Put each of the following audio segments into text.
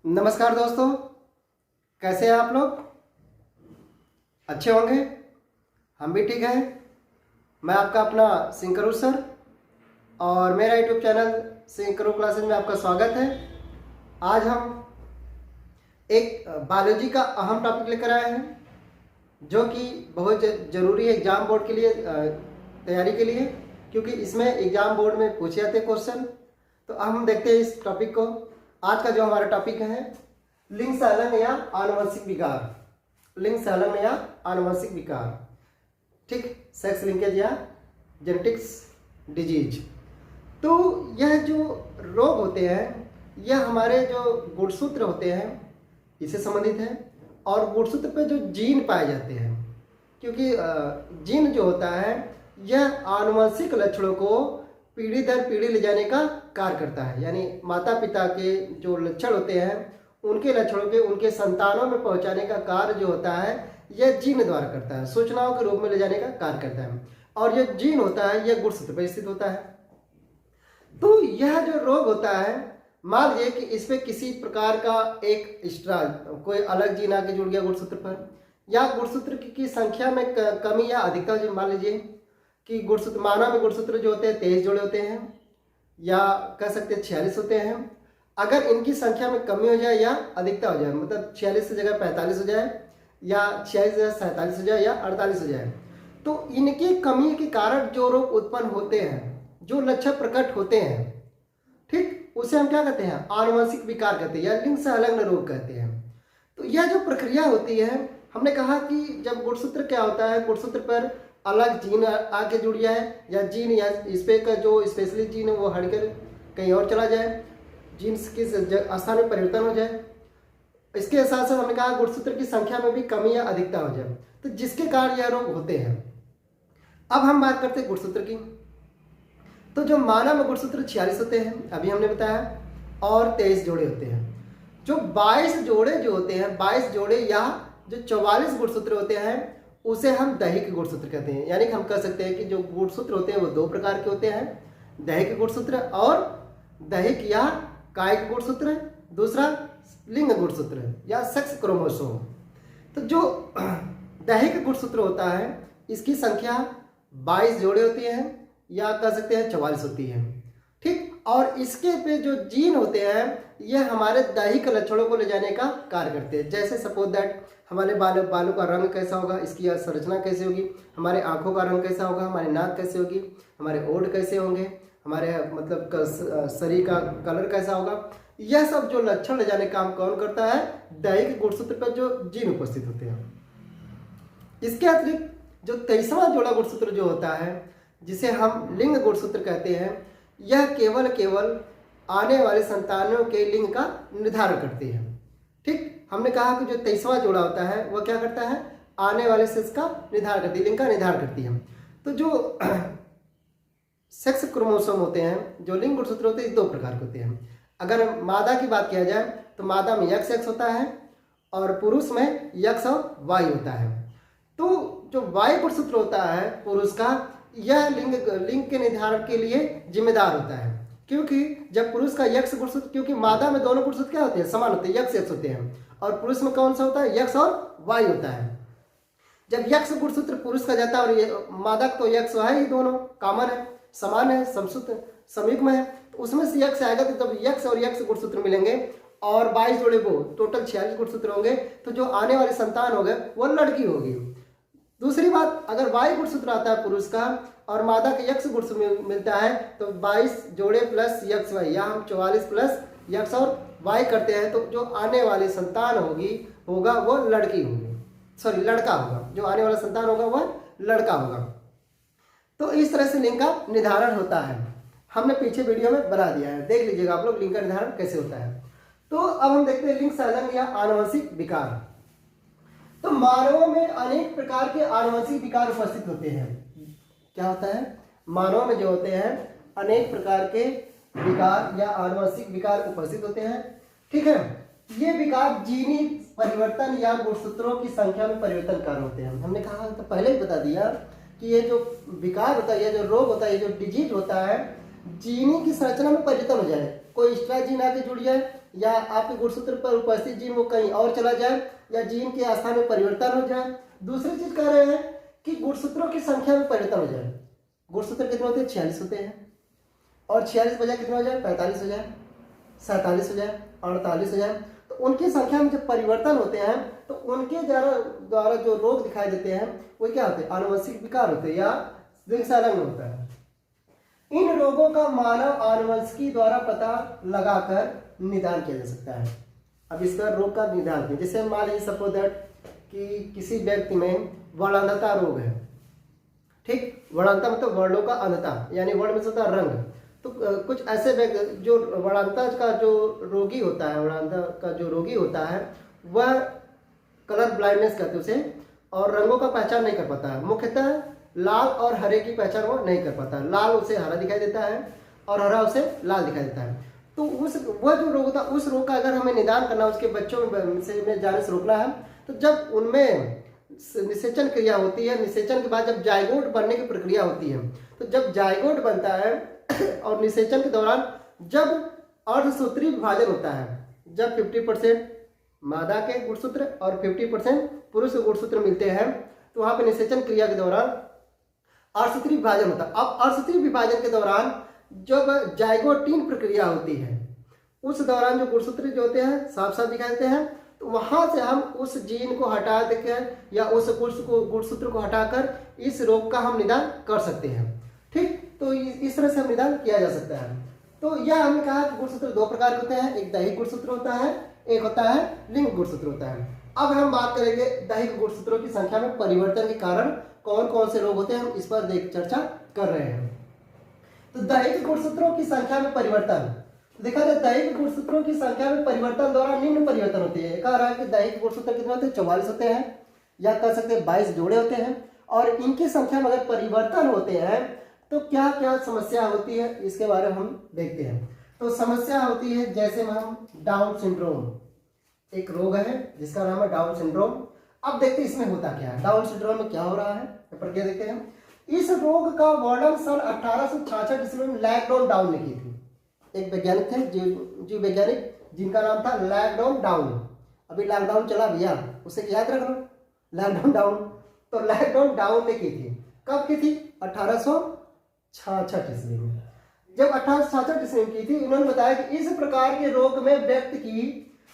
नमस्कार दोस्तों, कैसे हैं आप लोग? अच्छे होंगे। हम भी ठीक हैं। मैं आपका अपना सिंकरू सर और मेरा यूट्यूब चैनल सिंकरू क्लासेज में आपका स्वागत है। आज हम एक बायोलॉजी का अहम टॉपिक लेकर आए हैं जो कि बहुत ज़रूरी है एग्ज़ाम बोर्ड के लिए, तैयारी के लिए, क्योंकि इसमें एग्ज़ाम बोर्ड में पूछे जाते हैं क्वेश्चन। तो अब हम देखते हैं इस टॉपिक को। आज का जो हमारा टॉपिक है लिंग संलग्न या आनुवंशिक विकार। लिंग संलग्न या आनुवंशिक विकार, ठीक, सेक्स लिंकेज या जेनेटिक्स डिजीज। तो यह जो रोग होते हैं यह हमारे जो गुणसूत्र होते हैं इससे संबंधित है, और गुणसूत्र पे जो जीन पाए जाते हैं, क्योंकि जीन जो होता है यह आनुवंशिक लक्षणों को पीढ़ी दर पीढ़ी ले जाने का कार्य करता है। यानी माता पिता के जो लक्षण होते हैं उनके लक्षणों के उनके संतानों में पहुंचाने का कार्य जो होता है यह जीन द्वारा करता है, सूचनाओं के रूप में ले जाने का कार्य करता है। और यह जीन होता है यह गुणसूत्र पर स्थित होता है। तो यह जो रोग होता है, मान लीजिए कि इस पे किसी प्रकार का एक एक्स्ट्रा कोई अलग जीन आके जुड़ गया गुणसूत्र पर, या गुणसूत्र की संख्या में कमी या अधिकता, जो मान लीजिए कि गुणसूत्र, मानव में गुणसूत्र जो होते हैं 23 जोड़े होते हैं, या कह सकते हैं 46 होते हैं। अगर इनकी संख्या में कमी हो जाए या अधिकता हो जाए, मतलब 46 की जगह 45 हो जाए, या 46 की जगह 47 हो जाए, या 48 हो जाए, तो इनकी कमी के कारण जो रोग उत्पन्न होते हैं, जो लक्षण प्रकट होते हैं, ठीक, उसे हम क्या कहते हैं? आनुवंशिक विकार कहते हैं या लिंग संलग्न रोग कहते हैं। तो यह जो प्रक्रिया होती है, हमने कहा कि जब गुणसूत्र क्या होता है, गुणसूत्र पर अलग जीन आके जुड़ जाए, या जीन या इस पे का जो स्पेशली जीन है वो हटकर कहीं और चला जाए, जीन्स के स्थान में परिवर्तन हो जाए। इसके साथ साथ हमने कहा गुणसूत्र की संख्या में भी कमी या अधिकता हो जाए, तो जिसके कारण यह रोग होते हैं। अब हम बात करते हैं गुणसूत्र की। तो जो मानव में गुणसूत्र 46 होते हैं, अभी हमने बताया, और 23 जोड़े होते हैं। जो 22 जोड़े जो होते हैं, 22 जोड़े या जो 44 गुणसूत्र होते हैं, उसे हम दैहिक गुणसूत्र कहते हैं। यानी कि हम कह सकते हैं कि जो गुणसूत्र होते हैं वो दो प्रकार के होते हैं, दैहिक गुणसूत्र और दैहिक या कायिक गुणसूत्र, दूसरा लिंग गुणसूत्र या सेक्स क्रोमोसोम। तो जो दैहिक गुणसूत्र होता है इसकी संख्या 22 जोड़े होती है, या कह सकते हैं 44 होती है, ठीक। और इसके पे जो जीन होते हैं यह हमारे दैहिक लक्षणों को ले जाने का कार्य करते हैं। जैसे सपोज दैट हमारे बालों का रंग कैसा होगा, इसकी संरचना कैसे होगी, हमारे आंखों का रंग कैसा होगा, हमारी नाक कैसे होगी, हमारे ओठ कैसे होंगे, हमारे मतलब शरीर का कलर कैसा होगा, यह सब जो लक्षण ले जाने का काम कौन करता है? दैहिक गुणसूत्र पर जो जीन उपस्थित होते हैं। इसके अतिरिक्त जो 23वां जोड़ा गुणसूत्र जो होता है, जिसे हम लिंग गुणसूत्र कहते हैं, यह केवल आने वाले संतानों के लिंग का निर्धारण करती है, ठीक। हमने कहा कि जो 23वां जोड़ा होता है वह क्या करता है? आने वाले सेक्स का निर्धारण करती है, लिंग का निर्धारण करती है। तो जो सेक्स क्रोमोसोम होते हैं, जो लिंग गुणसूत्र होते हैं, दो प्रकार के होते हैं। अगर मादा की बात किया जाए तो मादा में XX होता है और पुरुष में X और Y होता है। तो जो Y गुणसूत्र होता है पुरुष का, यह लिंग के निर्धारण के लिए जिम्मेदार होता है, क्योंकि जब पुरुष का X गुणसूत्र, क्योंकि मादा में दोनों गुणसूत्र क्या होते हैं? समान होते हैं, XX होते हैं, और पुरुष में कौन सा होता है? X और Y होता है। जब X गुणसूत्र पुरुष का जाता है और मादा तो X है ही, दोनों कॉमन है, समान है, समसूत्र संयुग्म है, तो उसमें से X आएगा, तो जब X और X गुणसूत्र मिलेंगे और 22 जोड़े को टोटल 46 गुणसूत्र होंगे, तो जो आने वाले संतान होंगे वो लड़की होगी। दूसरी बात, अगर Y गुणसूत्र आता है पुरुष का और मादा के X गुणसूत्र मिलता है, तो 22 जोड़े प्लस XY, या हम 44 प्लस X और Y करते हैं, तो जो आने वाली संतान होगा वो लड़की होगी, सॉरी लड़का होगा। जो आने वाला संतान होगा वह लड़का होगा। तो इस तरह से लिंग का निर्धारण होता है। हमने पीछे वीडियो में बना दिया है, देख लीजिएगा आप लोग लिंग का निर्धारण कैसे होता है। तो अब हम देखते हैं लिंग संलग्न या आनुवंशिक विकार। तो मानवों में अनेक प्रकार के आनुवंशिक विकार उपस्थित होते हैं। क्या होता है? मानव में जो होते हैं अनेक प्रकार के विकार या आनुवंशिक विकार उपस्थित होते हैं, ठीक है। ये विकार जीनी परिवर्तन या गुणसूत्रों की संख्या में परिवर्तनकारी होते हैं। हमने कहा तो पहले ही बता दिया कि ये जो विकार होता है, ये जो रोग होता है, ये जो डिजीज होता है, जीनी की संरचना में परिवर्तन हो जाए, कोई एक्स्ट्रा जीन आके जुड़ जाए, या आपके गुणसूत्र पर उपस्थित जीन वो कहीं और चला जाए या जीन के स्थान में परिवर्तन हो जाए। दूसरी चीज कह रहे हैं कि गुणसूत्रों की संख्या में परिवर्तन हो जाए। गुणसूत्र कितने होते हैं? 46 होते हैं, और 46 बजाय कितने हो जाए? 45 हो जाए, 47 हो जाए, 48 हो जाए। तो उनकी संख्या में जब परिवर्तन होते हैं तो उनके द्वारा जो रोग दिखाई देते हैं वो क्या होते हैं? आनुवंशिक विकार होते हैं या द्विसंलग्न होता है। इन रोगों का मानव आनुवंशिकी द्वारा पता लगाकर निदान किया जा सकता है। अब इसका रोग का निदान किया, जैसे मान लीजिए सपोज दैट कि किसी व्यक्ति में वर्णांधता रोग है, ठीक। वर्णांधता मतलब वर्णों का अंधता, यानी वर्ण में होता है रंग। तो कुछ ऐसे व्यक्ति जो वर्णांधता का जो रोगी होता है, वर्णांधता का जो रोगी होता है वह कलर ब्लाइंडनेस कहते हैं उसे, और रंगों का पहचान नहीं कर पाता है। मुख्यतः लाल और हरे की पहचान वो नहीं कर पाता है। लाल उसे हरा दिखाई देता है और हरा उसे लाल दिखाई देता है। तो वह जो रोग होता है उस रोग का अगर हमें निदान करना, उसके बच्चों में जाने से रोकना है, तो जब उनमें निषेचन क्रिया होती है, निषेचन के बाद जब जायगोट बनने की प्रक्रिया होती है, तो जब जायगोट बनता है और निषेचन के दौरान जब अर्धसूत्री विभाजन होता है, जब 50% मादा के गुणसूत्र और 50% पुरुष के गुणसूत्र मिलते हैं, तो वहां पर निषेचन क्रिया के दौरान अर्धसूत्री विभाजन होता है। अब अर्धसूत्री विभाजन के दौरान जब जाइगोटीन प्रक्रिया होती है, उस दौरान जो गुणसूत्र जो होते हैं साफ साफ दिखाई देते हैं, तो वहां से हम उस जीन को हटा देकर या उस गुणसूत्र को हटाकर इस रोग का हम निदान कर सकते हैं, ठीक। तो इस तरह से हम निदान किया जा सकता है। तो यह हमने कहा कि गुणसूत्र दो प्रकार के होते हैं, एक दैहिक गुणसूत्र होता है, एक होता है लिंग गुणसूत्र होता है। अब हम बात करेंगे दैहिक गुणसूत्रों की संख्या में परिवर्तन के कारण कौन कौन से रोग होते हैं, हम इस पर चर्चा कर रहे हैं। तो दैहिक गुणसूत्रों की संख्या में परिवर्तन देखा जाए, दैहिक गुणसूत्रों की संख्या में परिवर्तन द्वारा निम्न परिवर्तन होते हैं। कह रहा है कि दैहिक गुणसूत्र कितने होते हैं? 44 होते हैं, या कह सकते हैं 22 जोड़े होते हैं। और इनकी संख्या में अगर परिवर्तन होते हैं तो क्या क्या समस्या होती है, इसके बारे में हम देखते हैं। तो समस्या होती है जैसे हम डाउन सिंड्रोम, एक रोग है जिसका नाम है डाउन सिंड्रोम। अब देखते हैं इसमें होता क्या है, डाउन सिंड्रोम में क्या हो रहा है, प्रक्रिया देखते हैं। इस रोग का वर्णन सन 1866 ईस्वी में लैगडॉन डाउन ने की थी। एक वैज्ञानिक थे, जीव वैज्ञानिक, जिनका नाम था लैगडॉन डाउन। अभी लॉकडाउन चला भैया, उसे याद रख लो, लैगडॉन डाउन। तो लैगडॉन डाउन ने की थी, कब की थी? 1866 ईस्वी में। जब 1866 ईस्वी में की थी, उन्होंने बताया कि इस प्रकार के रोग में व्यक्ति की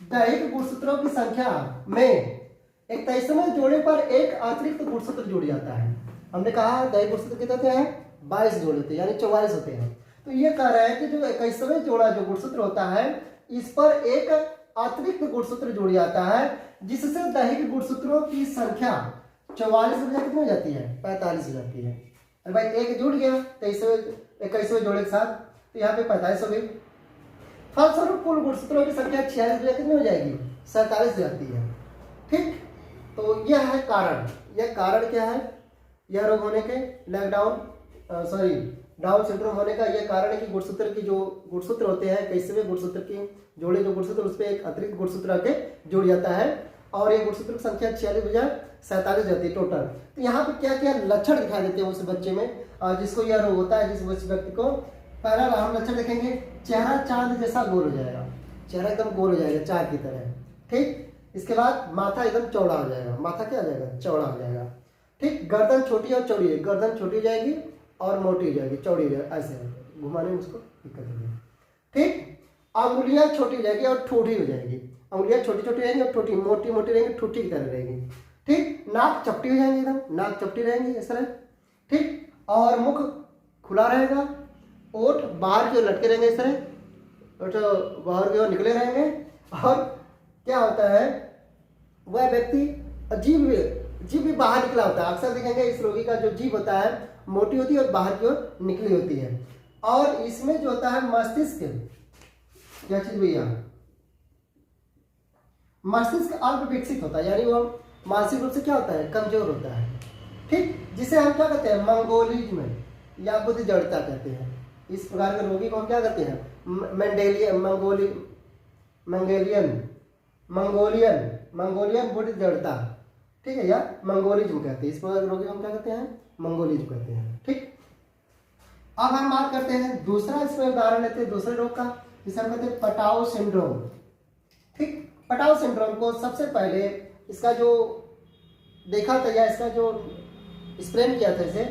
दैहिक गुणसूत्रों की संख्या में 21वें जोड़े पर एक अतिरिक्त गुणसूत्र जुड़ जाता है। हमने कहा दैहिक गुणसूत्र कितने होते हैं? 22 जोड़े होते हैं, यानी 44 होते हैं। तो ये कह रहा है कि जो 21वें जोड़ा जो गुणसूत्र होता है, इस पर एक अतिरिक्त गुणसूत्र जुड़ जाता है, जिससे दैहिक गुणसूत्रों की संख्या 44 बजाय कितनी हो जाती है? 45 हो जाती है। अरे भाई एक जुड़ गया 21वें जोड़े के साथ, तो यहाँ पे 45 हो गई। फलस्वरूप कुल गुणसूत्रों की संख्या 46 बजाय कितनी हो जाएगी? 47 हो जाती है, ठीक। तो यह है कारण। यह कारण क्या है? यह रोग होने के डाउन सिंड्रोम होने का यह कारण है कि गुणसूत्र की जो गुणसूत्र होते हैं, 21वें गुणसूत्र की जोड़े जो गुणसूत्र, उस पर एक अतिरिक्त गुणसूत्र आके जुड़ जाता है, और ये गुणसूत्र की संख्या 46 बजाय 47 जाती है टोटल। तो यहाँ पे क्या क्या लक्षण दिखाई देते हैं उस बच्चे में जिसको यह रोग होता है, जिस व्यक्ति को? पहला हम लक्षण देखेंगे, चेहरा चांद जैसा गोल हो जाएगा, चेहरा एकदम गोल हो जाएगा चांद की तरह, ठीक। इसके बाद माथा एकदम चौड़ा हो जाएगा, माथा क्या हो जाएगा? चौड़ा हो जाएगा, ठीक। गर्दन छोटी और चौड़ी है, गर्दन छोटी हो जाएगी और मोटी हो जाएगी, चौड़ी हो जाएगी, ऐसे घुमाने में उसको दिक्कत होगी, ठीक। अंगुलियां छोटी हो जाएगी और ठूठी हो जाएगी, अंगुलियां छोटी छोटी रहेंगी और ठूठी मोटी मोटी रहेंगी, ठूठी की तरह रहेंगी, ठीक। नाक चपटी हो जाएंगी, एकदम नाक चपटी रहेंगी इस तरह, ठीक। और मुख खुला रहेगा, ओठ बाहर की ओर लटके रहेंगे इस तरह, ओठ बाहर की ओर निकले रहेंगे। और क्या होता है, वह व्यक्ति जीभ भी बाहर निकला होता है। अक्सर देखेंगे इस रोगी का जो जीभ होता है मोटी होती है और बाहर की ओर निकली होती है। और इसमें जो होता है मस्तिष्क, क्या चीज भैया? मस्तिष्क अल्प विकसित होता है, यानी वो मानसिक रूप से क्या होता है? कमजोर होता है, ठीक। जिसे हम क्या कहते हैं? मंगोलिज्म या बुद्धि जड़ता कहते हैं। इस प्रकार के रोगी को हम क्या कहते हैं? मंगोलियन बुद्धि जड़ता, ठीक है, या मंगोलिज्म कहते हैं। इस प्रकार के रोगी को हम क्या कहते हैं? मंगोलिज्म कहते हैं, ठीक। अब हम बात करते हैं दूसरा, इसमें उदाहरण लेते हैं दूसरे रोग का, जिसे हम कहते हैं पटाओ सिंड्रोम। पटाउ सिंड्रोम को सबसे पहले इसका जो देखा था या इसका जो एक्सप्लेन किया था इसे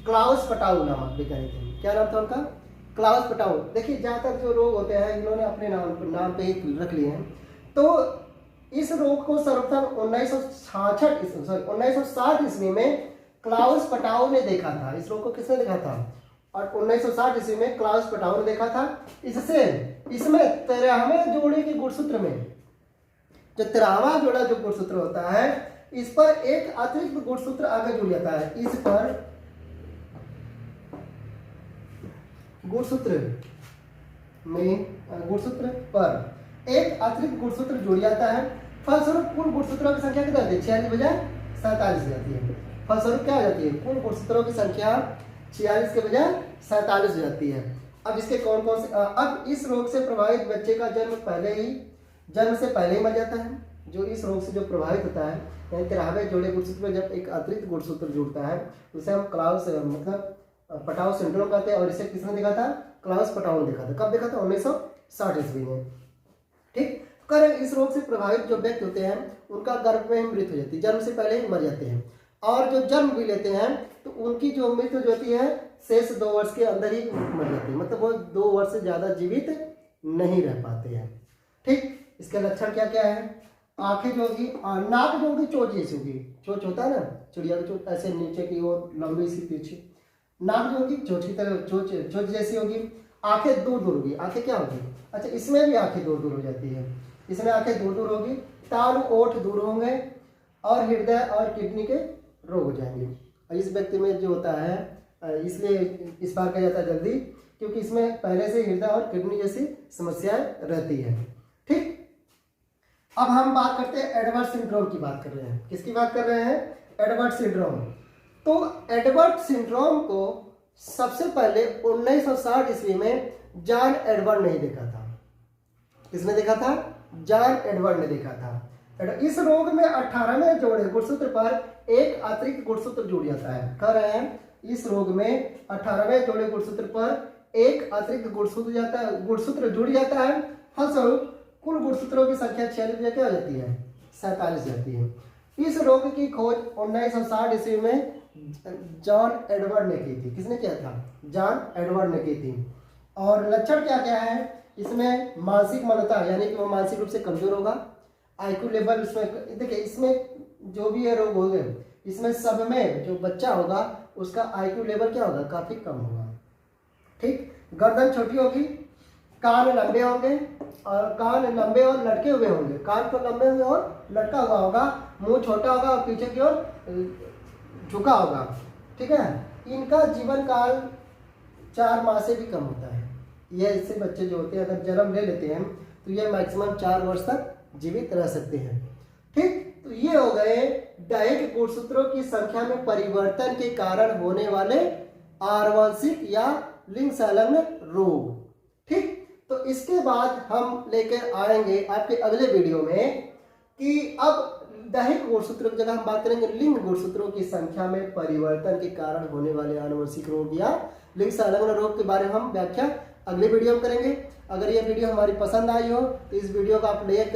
क्लाउस पटाउ नामक वैज्ञानिक थे। क्या नाम था उनका? Klaus Patau. देखिए ज़्यादातर जो रोग होते हैं इन्होंने अपने नाम पे ही रख लिए हैं। तो इस रोग को सर्वप्रथम 1960 ईस्वी में क्लाउस पटाउ ने देखा था। इस रोग को किसने देखा था? और 1960 ईस्वी में क्लाउस पटाउ ने देखा था। इसमें 13वें जोड़े के गुणसूत्र में जो 13वां जोड़ा जो गुणसूत्र होता है इस पर एक अतिरिक्त गुणसूत्र आगे जुड़ जाता है। इस पर गुणसूत्र पर एक अतिरिक्त गुणसूत्र जुड़ जाता है। फलस्वरूप कुल गुणसूत्रों की संख्या कितनी होती है? 46 बजाय 47 हो जाती है। फलस्वरूप क्या हो जाती है? कुल गुणसूत्रों की संख्या 46 के बजाय 47 हो जाती है। अब इसके कौन कौन से अब इस रोग से प्रभावित बच्चे का जन्म से पहले ही मर जाता है। जो इस रोग से जो प्रभावित होता है यानी 13वें जोड़े गुणसूत्र में जब एक अतिरिक्त गुणसूत्र जुड़ता है उसे हम क्लाउस मतलब पटाउ सिंड्रोम कहते हैं। और इसे किसने देखा था? क्लाउस पटाउ ने देखा था। कब देखा था? 1960 ईस्वी में। ठीक। कर इस रोग से प्रभावित जो व्यक्ति होते हैं उनका गर्भ में ही मृत्यु हो जाती है, जन्म से पहले ही मर जाते हैं। और जो जन्म भी लेते हैं तो उनकी जो मृत्यु जो होती है शेष 2 वर्ष के अंदर ही मर जाती है, मतलब वो 2 वर्ष से ज़्यादा जीवित नहीं रह पाते हैं। ठीक। इसके लक्षण क्या क्या है? आंखें जो होगी, नाक जो होगी चोंच जैसी होगी। चोंच होता है ना चिड़िया की चोंच, ऐसे नीचे की ओर लंबी सी पीछे। नाक जो होगी चोंच की तरह चोंच जैसी होगी। आंखें दूर दूर होगी। आंखें क्या होगी? अच्छा, इसमें भी आंखें दूर दूर हो जाती है। इसमें आंखें दूर दूर होगी। तालु ओठ दूर होंगे और हृदय और किडनी के रोग हो जाएंगे। और इस व्यक्ति में जो होता है इसलिए इस बार कहा जाता है जल्दी क्योंकि इसमें पहले से हृदय और किडनी जैसी समस्याएं रहती है। ठीक। अब हम बात करते हैं एडवर्ड सिंड्रोम की बात कर रहे हैं। किसकी बात कर रहे हैं? Edward syndrome. तो एडवर्ड सिंड्रोम को सबसे पहले 1960 ईस्वी में जॉन एडवर्ड ने देखा था। किसने देखा था? जॉन एडवर्ड ने देखा था। इस रोग में 18वें जोड़े गुणसूत्र पर एक अतिरिक्त गुणसूत्र जुड़ जाता है। कह रहे हैं इस रोग में 18वें जोड़े गुणसूत्र पर एक अतिरिक्त गुणसूत्र जुड़ जाता है। फलस्वरूप कुल गुणसूत्रों की संख्या 46 क्या हो जाती है? 47 जाती है। इस रोग की खोज 1960 ईस्वी में जॉन एडवर्ड ने की थी। किसने किया था? जॉन एडवर्ड ने की थी। और लक्षण क्या क्या है? इसमें मानसिक मंदता यानी कि वो मानसिक रूप से कमजोर होगा। आईक्यू लेवल उसमें देखिए, इसमें जो भी ये रोग हो गए इसमें सब में जो बच्चा होगा उसका आईक्यू लेवल क्या होगा? काफी कम होगा। ठीक। गर्दन छोटी होगी, कान लंबे होंगे और कान लंबे और लटके हुए होंगे। कान तो लंबे हुए और लटका हुआ होगा। मुंह छोटा होगा और पीछे की ओर झुका होगा। ठीक है। इनका जीवन काल 4 माह से भी कम होता है। यह ऐसे बच्चे जो होते हैं अगर जन्म ले लेते हैं तो यह मैक्सिमम 4 वर्ष तक जीवित रह सकते हैं। ठीक। तो ये हो गए दैहिक गुणसूत्रों की संख्या में परिवर्तन के कारण होने वाले आनुवंशिक या लिंग संलग्न रोग। ठीक। तो इसके बाद हम लेकर आएंगे आपके अगले वीडियो में कि अब दैहिक गुणसूत्रों की जगह हम बात करेंगे लिंग गुणसूत्रों की संख्या में परिवर्तन के कारण होने वाले आनुवंशिक रोग या लिंग संलग्न रोग के बारे में हम व्याख्या अगले वीडियो में करेंगे। अगर ये वीडियो हमारी पसंद आई हो तो इस वीडियो को आप लाइक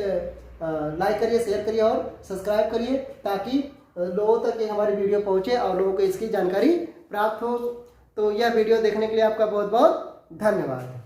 करिए, शेयर करिए और सब्सक्राइब करिए ताकि लोगों तक ये हमारी वीडियो पहुंचे और लोगों को इसकी जानकारी प्राप्त हो। तो यह वीडियो देखने के लिए आपका बहुत बहुत धन्यवाद।